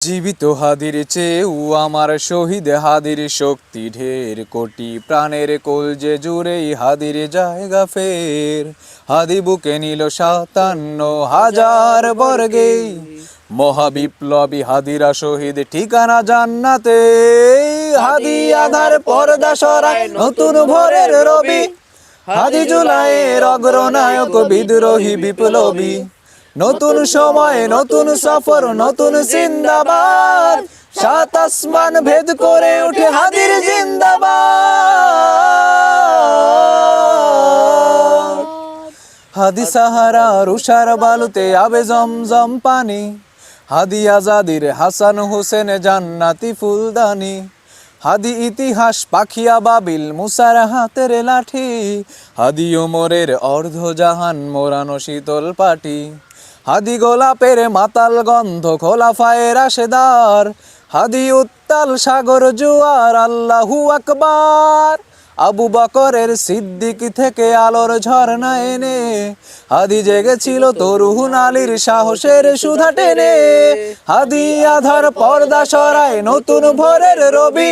জীবিত হাদির চেয়েও আমার শহীদ হাদির শক্তি ঢের কোটি প্রাণের কলজে জুড়েই হাদির জায়গা ফের হাদি বুকে নিল 57,000 বর্গে মহাবিপ্লবী হাদিরা শহীদ ঠিকানা জান্নাতে হাদি আধার পর্দা সরায় নতুন ভোরের রবি হাদি জুলাইয়ের অগ্রনায়ক বিদ্রোহী বিপ্লবী নতুন সময় নতুন সফর নতুন জিন্দাবাদ সাত আসমান ভেদ করে উঠে হাদির জিন্দাবাদ হাদি সাহারা রুষার বালুতে আবে জমজম পানি হাদি আজাদির হাসান হোসেন জান্নাতি ফুলদানি হাদি ইতিহাস পাখিয়া বাবিল মুসার হাতের লাঠি হাদি ওমরের অর্ধজাহান মোরানো শীতল পাটি হাদি গোলাপের মাতাল গন্ধ খোলাফায়ে রাশেদার হাদি উত্তাল সাগর জুয়ার আল্লাহু আকবার আবু বকরের সিদ্দিক থেকে আলোর ঝর্ণা এনে হাদি জেগেছিল তরুণ আলীর সাহসের সুধা টেনে হাদি আধার পর্দা সরায় নতুন ভোরের রবি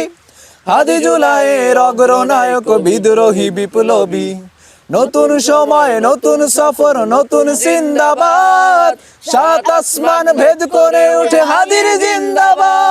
হাদি জুলাইয়ের অগ্রনায়ক বিদ্রোহী বিপ্লবী নতুন সময় নতুন সফর নতুন জিন্দাবাদ সাত আসমান ভেদ করে উঠে হাদির জিন্দাবাদ।